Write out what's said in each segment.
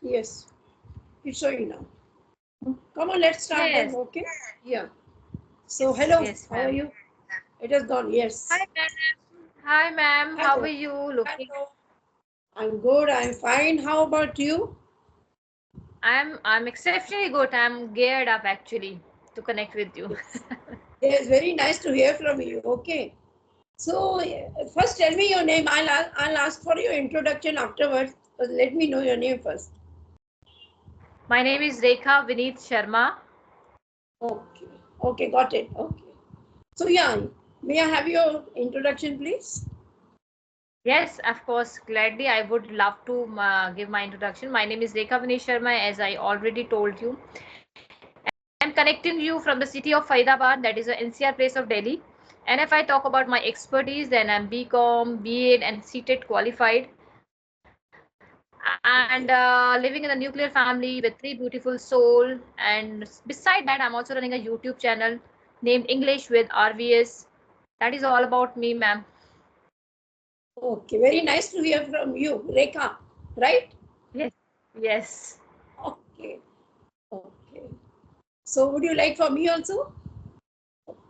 Yes, it's showing now. Come on, let's start then. Yes, Okay. Yeah. So, yes, hello. yes, How are ma'am. you? It has gone. Hi, Yes. ma'am. Hi, ma'am. How are Hello. you looking? Hello. I'm good. I'm fine. How about you? I'm exceptionally good. I'm geared up actually to connect with you. Yes. Yes. Very nice to hear from you. Okay. So, first tell me your name. I'll ask for your introduction afterwards. But let me know your name first. My name is Rekha Vineet Sharma. Okay. Okay. Got it. Okay. So, yeah. May I have your introduction, please? Yes, of course, gladly. I would love to give my introduction. My name is Rekha Vineet Sharma, as I already told you. And I'm connecting you from the city of Faridabad, that is the NCR place of Delhi. And if I talk about my expertise, then I'm BCom, B.Ed, and CTET qualified. And Okay. living in a nuclear family with three beautiful soul. And beside that, I'm also running a YouTube channel named English with RVS. That is all about me, ma'am. Okay. Very nice to hear from you, Rekha. Right? Yes, yes. Okay. Okay. So, would you like for me also?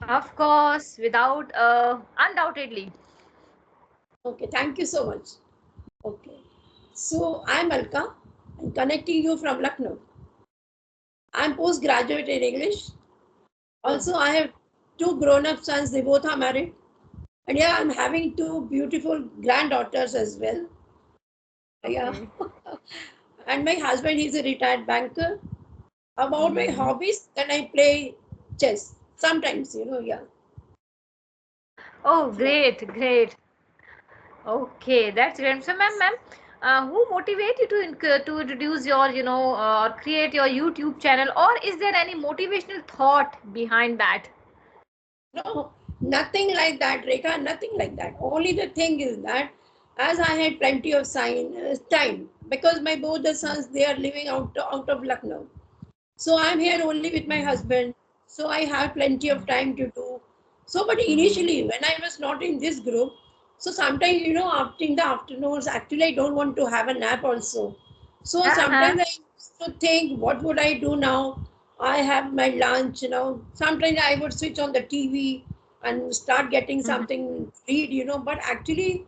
Of course, without undoubtedly. Okay, thank you so much. Okay. So I'm Alka. I'm connecting you from Lucknow. I'm postgraduate in English. Oh, Also, I have two grown-up sons. They both are married. And yeah, I'm having two beautiful granddaughters as well. Yeah. okay. And my husband, he's a retired banker. About my Hmm. hobbies, then I play chess. Sometimes, yeah. Oh, Yeah. great, great. Okay, that's great. So, ma'am, who motivate you to to introduce your, or create your YouTube channel, or is there any motivational thought behind that? No, nothing like that, Rekha, nothing like that. Only the thing is that as I had plenty of time, because my both the sons, they are living out of Lucknow. So I'm here only with my Hmm. husband. So I have plenty of time to do. So, but Hmm. initially, when I was not in this group, so sometimes, after in the afternoons, actually, I don't want to have a nap also. So Uh-huh. sometimes I used to think, what would I do now? I have my lunch, Sometimes I would switch on the TV and start getting Mhm. something to read, But actually,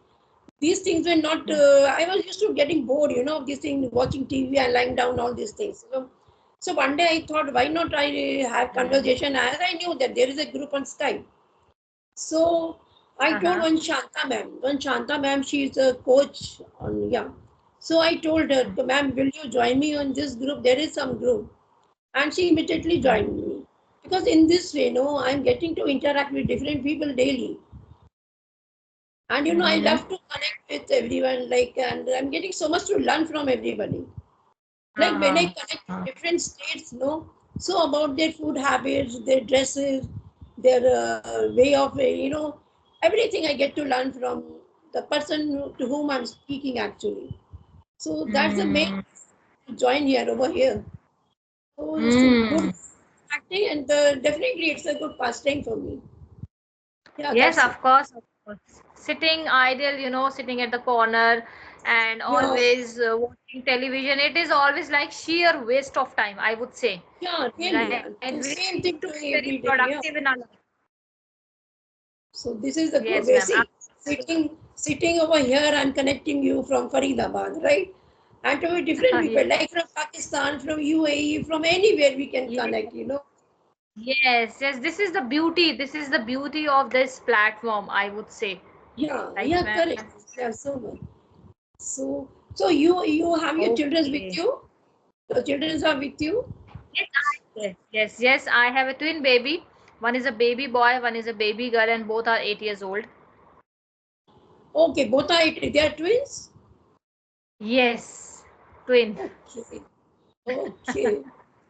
these things were not. Mhm. I was used to getting bored, of these things, watching TV and lying down, all these things. So one day I thought, why not I have conversation? As I knew that there is a group on Skype. So I told Uh-huh. one Shanta ma'am, she is a coach on, yeah. So I told her, ma'am, will you join me on this group? There is some group. And she immediately Mhm. joined me. Because in this way, I'm getting to interact with different people daily. And I Mhm. love to connect with everyone, and I'm getting so much to learn from everybody. Like when I Uh-huh. connect to different states, so about their food habits, their dresses, their way of, everything I get to learn from the person to whom I'm speaking actually. So that's the main Mm. to join here over here. So it's a good Mm. acting, and definitely it's a good pastime for me. Yeah, Yes, that's it. of course, of course. Sitting idle, sitting at the corner and Yeah, always watching television, it is always like sheer waste of time, I would say. yeah, really. Right? Yeah. We The need to same be thing very doing every day. productive Yeah. in our life. So this is the good Yes, way. ma'am. See, sitting over here and connecting you from Faridabad, right? And to be different people, Yes. like from Pakistan, from UAE, from anywhere we can Yes. connect. Yes, yes. This is the beauty. This is the beauty of this platform, I would say. Yeah, Right, yeah, ma'am? correct. Yeah, so much. So you have your children with Okay. you? Your children are with you? Yes, I have a twin baby. One is a baby boy, one is a baby girl, and both are 8 years old. Okay, both are they are twins? Yes, twin. Okay, okay.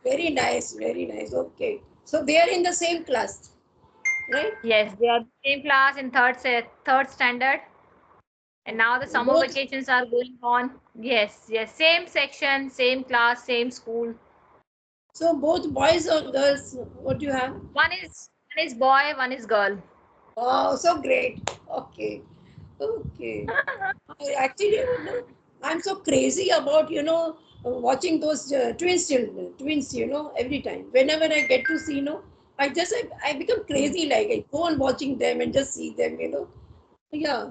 Very nice, very nice. Okay. So they are in the same class, right? Yes, they are the same class in third standard, and now the Okay. summer Both. vacations are going on. Yes, yes, same section, same class, same school. So both boys or girls, what do you have? One is boy, one is girl. Oh, so great. Okay. Okay. Actually, I'm so crazy about, watching those twins children, twins, every time. Whenever I get to see, I become crazy. Like I go on watching them and just see them. Yeah.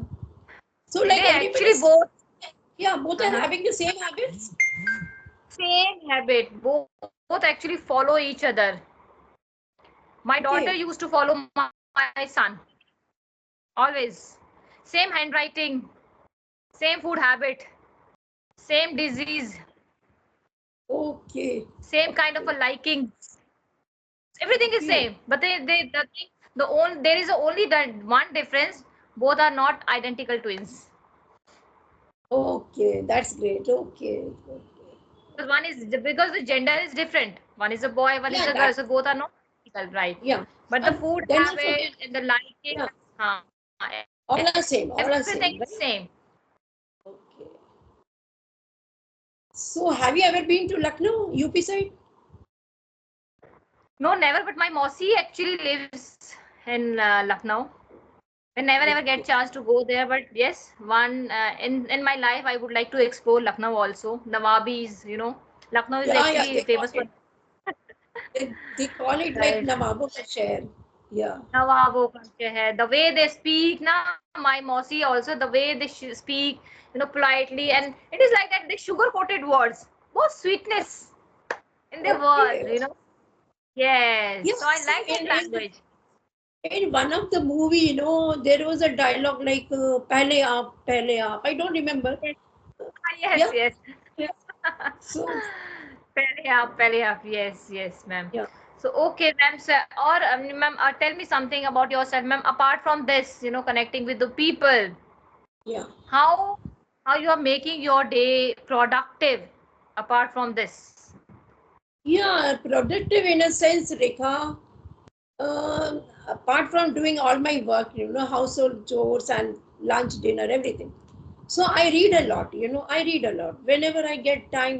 So like They actually everybody's, both yeah, both are uh having the same habits. same habit. Both actually follow each other. My daughter Okay. used to follow my son always. Same handwriting, same food habit, same disease, Okay. same kind of a Okay. liking. Everything is Okay. same, but there is only that one difference. Both are not identical twins. Okay. That's great. Okay. Okay. Because the gender is different. One is a boy, one is Yeah. a girl, That. so both are not identical, right? Yeah. But the And food then also, habit and the liking, yeah, all are everything same. is All are same. same, right? Okay. So have you ever been to Lucknow, UP side? No, never. But my Mosi actually lives in Lucknow. I never ever get Okay. chance to go there. But yes, one in my life, I would like to explore Lucknow also. Nawabis, Lucknow is Yeah, yeah. actually They call famous for it. They call it like right. Nawabo ka Sheher. Yeah. Nawabo ka shehar. The way they speak, na my Mosi also, the way they speak, politely, and it is like that. They sugar coated words, more sweetness in their words. Okay. Yes. Yeah. So I So like that language. in one of the movie, there was a dialogue like "Pehle aap, pehle aap." I don't remember. Yes, yes, Yeah. yes. Yeah. So Pehle aap. Yes, yes, ma'am. yeah. So okay, ma'am, sir, or ma'am, tell me something about yourself, ma'am. Apart from this, connecting with the people, Yeah. how how you are making your day productive. Apart from this, Yeah. Productive in a sense, Rekha. Apart from doing all my work, household chores and lunch, dinner, everything. So I read a lot, I read a lot. Whenever I get time,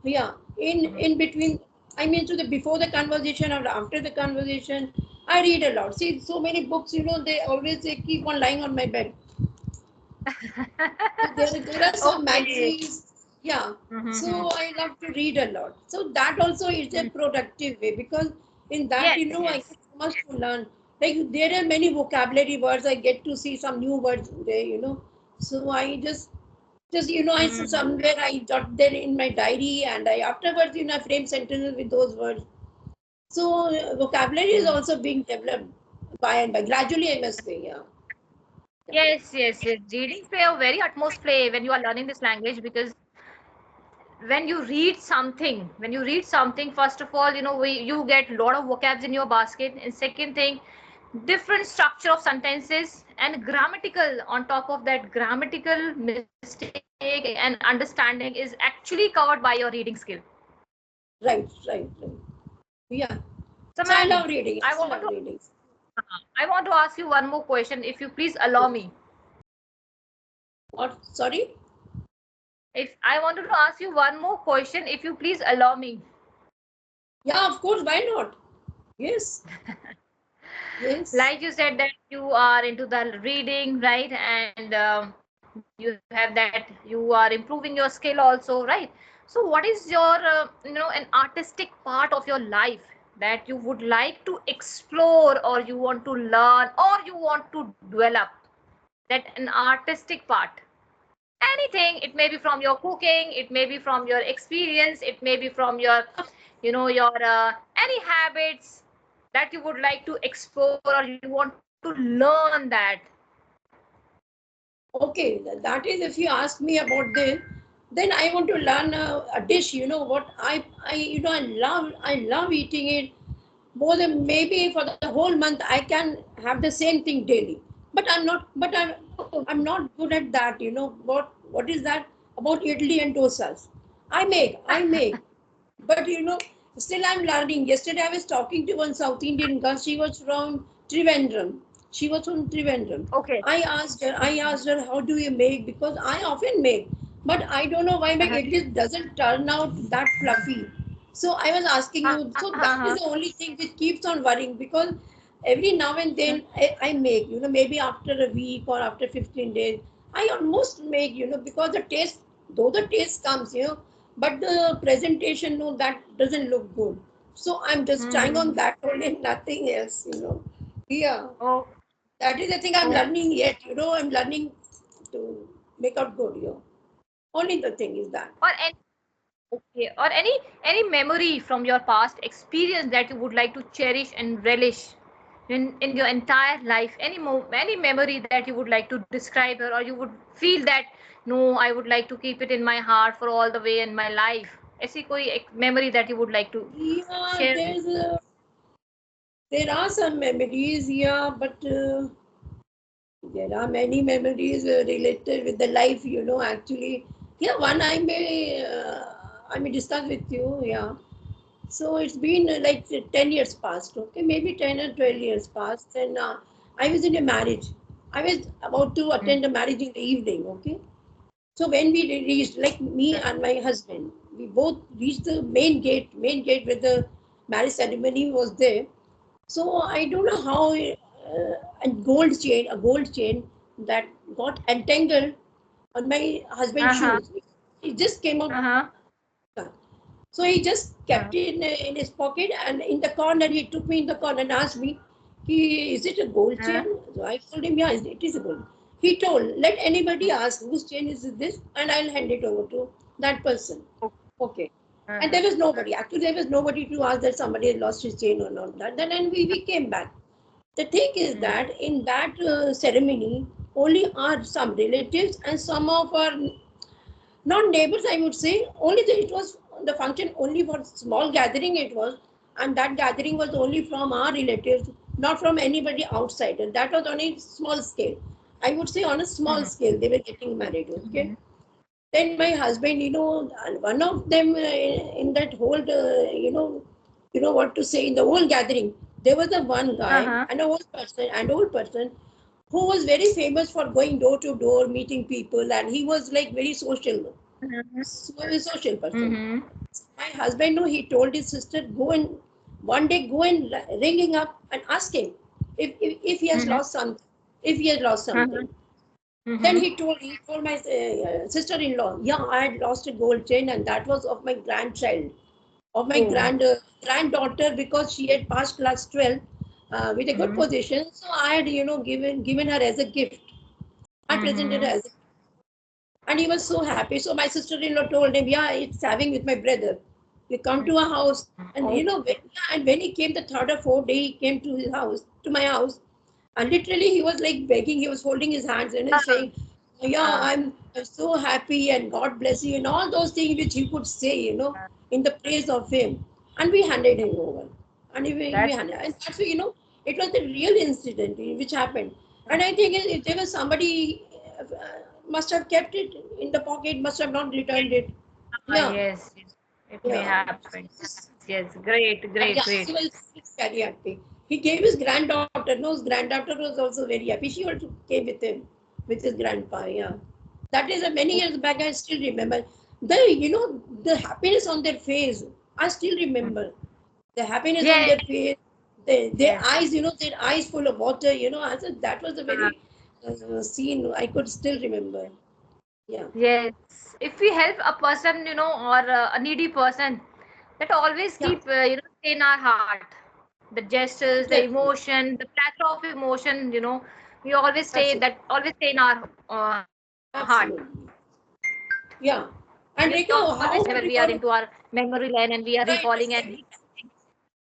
yeah, in between, I mean, to the before the conversation or after the conversation, I read a lot. See, so many books, they always they keep on lying on my bed. So there are some okay. magazines, yeah. Mm-hmm. So I love to read a lot. So that also is a productive way because in that, Yes, I yes. get so much to learn. Like there are many vocabulary words. I get to see some new words there. So I just I Mm-hmm. somewhere I jot them in my diary and I afterwards I frame sentences with those words. So vocabulary is also being developed by and by gradually. I must say, yeah. Yes, yes, yes. Reading play a very utmost play when you are learning this language because when you read something, first of all, you get a lot of vocabs in your basket, and second thing, different structure of sentences and grammatical on top of that grammatical mistake and understanding is actually covered by your reading skill. Right, right, right. Yeah. So, So I ma'am, love reading. I I want love to reading. I want to ask you one more question, if you please allow Yeah. me. What? Sorry? If I wanted to ask you one more question, if you please allow me. Yeah, of course. Why not? Yes. Yes. Like you said that you are into the reading, right? And you have that you are improving your skill also, right? So what is your an artistic part of your life that you would like to explore, or you want to learn, or you want to develop, that an artistic part? Anything, it may be from your cooking, it may be from your experience, it may be from your your any habits that you would like to explore, or you want to learn that. Okay. That is, if you ask me about this, then I want to learn a dish. You know what? I love eating it more than maybe for the whole month. I can have the same thing daily. But I'm not. But I'm not good at that. You know what is that about idli and dosas? I make. But still I'm learning. Yesterday I was talking to one South Indian girl. She was from Trivandrum. She was from Trivandrum. Okay. I asked her, how do you make? Because I often make, but I don't know why my Uh-huh. idli doesn't turn out that fluffy. So I was asking you. So that Uh-huh. is the only thing which keeps on worrying because every now and then I make. Maybe after a week or after 15 days, I almost make. Because the taste, though the taste comes. but the presentation, no, that doesn't look good. So I'm just trying on Hmm. that only, nothing else, you know. Yeah, Oh, that is the thing I'm oh. learning yet, you know. I'm learning to make out good, you know. Only the thing is that. Or any, okay, or any memory from your past experience that you would like to cherish and relish in your entire life. Any memory that you would like to describe, or you would feel that no, I would like to keep it in my heart for all the way in my life. ऐसी कोई एक memory that you would like to Yeah, share? there are some memories, yeah, but there are many memories related with the life, you know. Actually, yeah, one I may discuss with you, yeah. So it's been like 10 years past, okay, maybe 10 or 12 years past. And I was in a marriage. I was about to Hmm. attend a marriage in the evening, okay. So when we reached, like me and my husband, we both reached the main gate where the marriage ceremony was there. So I don't know how a gold chain that got entangled on my husband's Uh-huh. shoes. It just came out. Uh-huh. So he just Uh-huh. kept it in his pocket, and in the corner, he took me in the corner and asked me, "Is it a gold Uh-huh. chain?" So I told him, "Yeah, it is a gold." He told, "Let anybody ask whose chain is this, and I'll hand it over to that person." Okay. And Uh-huh. there was nobody. Actually, there was nobody to ask that somebody had lost his chain or not. That. Then and we came back. The thing is Hmm. that in that ceremony, only are some relatives and some of our not neighbors, I would say. Only it was the function only for small gathering it was, and that gathering was only from our relatives, not from anybody outside. And that was on a small scale. I would say on a small Hmm. scale, they were getting married. Okay. Hmm. Then my husband, you know, and one of them in that whole, you know what to say, in the whole gathering, there was a one guy Uh-huh. and an old person who was very famous for going door to door, meeting people, and he was like very social, Mhm. very social person. Mhm. My husband, no, he told his sister, go and one day go and ring him up and ask him if he has Mhm. lost something, if he has lost Mhm. something. Then Mhm. he told my sister-in-law, yeah, I had lost a gold chain, and that was of my grandchild, of my Oh. granddaughter, because she had passed class 12 with a good Mhm. position. So I had, you know, given her as a gift. I presented her Mhm. as a, and he was so happy. So my sister-in-law told him, yeah, it's having with my brother. You come to our house, and you know, Okay. and when he came the third or fourth day, he came to his house, to my house, and literally he was like begging. He was holding his hands and he's Uh, saying, "Yeah, uh, I'm so happy and God bless you," and all those things which he could say, you know, in the praise of him. And we handed him over, and we that's handed, and that's you know, it was the real incident which happened. And I think if there was somebody must have kept it in the pocket, must have not returned it. Yeah, yes, yes. It may yeah. happen. Yes. Great. And Great. yeah, Great. he was very happy. He gave his granddaughter. No, his granddaughter was also very happy. She also came with him, with his grandpa. Yeah, that is many years back. I still remember the happiness on their face. I still remember the happiness on Yes. their face. Their Yes. eyes, you know, their eyes full of water. You know, I said that was a Uh, very scene I could still remember. Yeah, yes. If we help a person, or a needy person, that always yeah, keep, stay in our heart. The gestures, the definitely, emotion, the plethora of emotion, we always stay that absolutely, always stay in our heart. absolutely. Yeah, We and always Rika, whenever how we are about into recall? our memory lane and we are Right, recalling and right.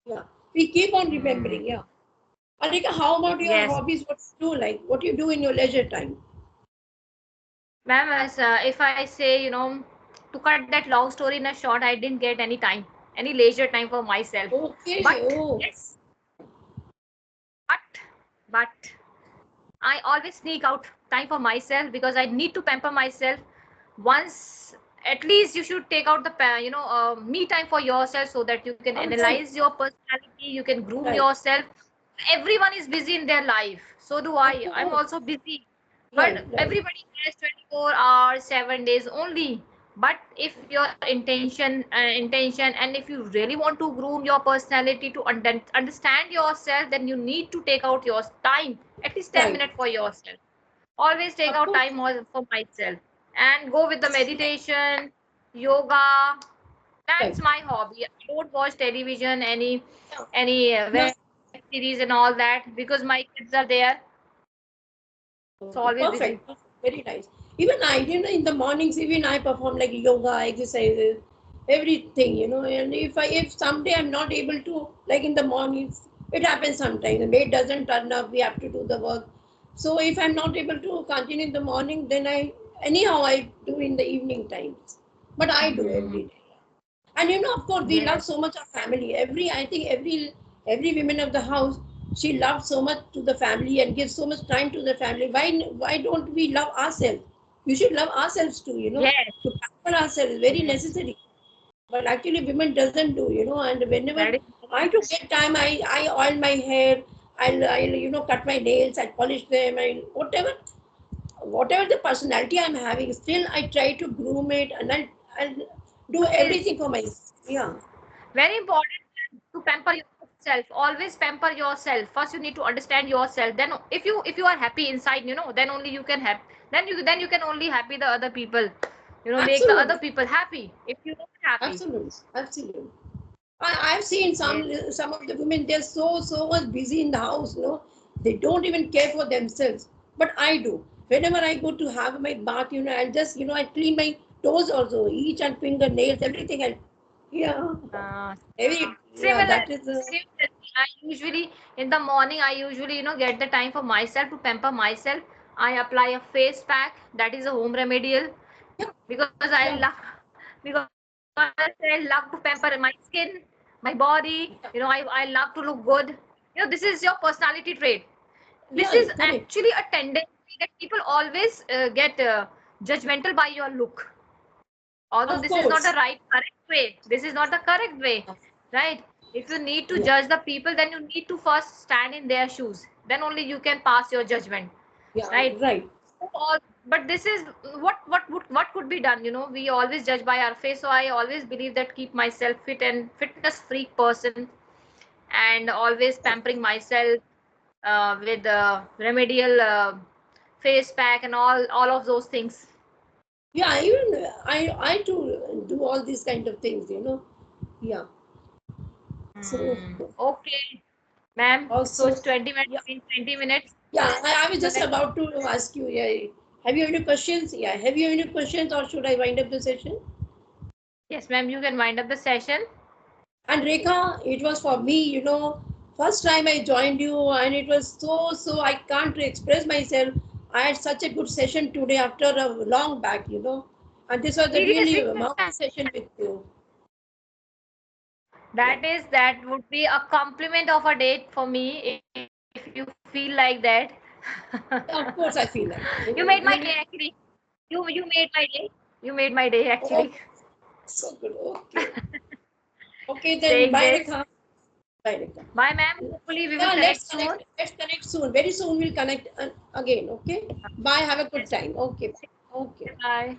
Yeah, we keep on Hmm. remembering. Yeah, Alika, how about your Yes, hobbies? What you do, like what you do in your leisure time? ma'am. As if I say, to cut that long story in a short, I didn't get any time, any leisure time for myself. Okay. But Oh, yes, but but I always sneak out time for myself because I need to pamper myself. Once, at least you should take out the me time for yourself so that you can right, analyze your personality, you can groom right. yourself. Everyone is busy in their life, so do Of I'm course. also busy, Right, but right. everybody has 24 hours, 7 days only. But if your intention, and if you really want to groom your personality to understand yourself, then you need to take out your time, at least 10 Right. minutes for yourself. Always take Of out course. time for myself and go with the meditation, yoga. That's Right. my hobby. I don't watch television, Yeah. any No, web series and all that because my kids are there. It's okay, always busy. perfect. Very nice. Even I, in the mornings, even I perform like yoga, exercises, everything, And if someday I'm not able to, like in the mornings, it happens sometimes. The maid doesn't turn up, we have to do the work. So if I'm not able to continue in the morning, then anyhow I do in the evening times. But I do every Hmm. day. And of course, we love Yes. so much our family. I think every woman of the house, she loves so much to the family and gives so much time to the family. Why don't we love ourselves? We should love ourselves too. Yes. To pamper ourselves is very Yes. necessary. But actually, women doesn't do. And whenever That is I do get time, I oil my hair. I'll cut my nails. I polish them. I whatever the personality I'm having, still I try to groom it, and I'll do is everything for myself. Yeah. very important to pamper yourself. Always pamper yourself. First, you need to understand yourself. Then, if you are happy inside, then only you can have. Then you can only happy the other people. Make the other Absolutely, people happy. If you're not happy. absolutely, absolutely. I've seen Yes. some of the women. They're so much busy in the house. They don't even care for themselves. But I do. Whenever I go to have my bath, I'll just I clean my toes also, each and fingernails, everything. Yeah, Uh, every yeah. Similar, That is similarly, I usually in the morning I usually get the time for myself to pamper myself. I apply a face pack that is a home remedial yeah, because yeah, because I love to pamper my skin, my body. yeah, I love to look good. This is your personality trait. This is yeah. Correct. actually a tendency that people always get judgmental by your look, although Of this is not the course. correct way. This is not the correct way, right? If you need to Yeah, judge the people, then you need to first stand in their shoes, then only you can pass your judgment, yeah. right? Right. So but this is what could be done. We always judge by our face, so I always believe that keep myself fit and fitness freak person, and always pampering myself with remedial face pack and all of those things. Yeah, even I too do all these kind of things. Yeah. So Okay, ma'am. So also, it's 20 minutes. yeah, In 20 minutes. yeah. I was So just about to ask you. Yeah, have you any questions? Yeah, have you any questions, or should I wind up the session? yes, ma'am. You can wind up the session. And Rekha, it was for me. First time I joined you, and it was so I can't express myself. I had such a good session today after a long back. And this was a really Seriously, ma'am. marvelous session with you. Yeah. That would be a compliment of a date for me if you feel like that. Yeah, of course, I feel like You that. made my day Really. actually. You made my day. You made my day actually. Oh, so good. Okay. Okay, then Saying bye, this. Rekha. Bye, Rekha. Bye, ma'am. Hopefully we will Yeah, let's connect soon. connect. Let's connect soon. Very soon we'll connect again. Okay. Bye. Have a good Yes. time. Okay. Bye. Okay. Bye.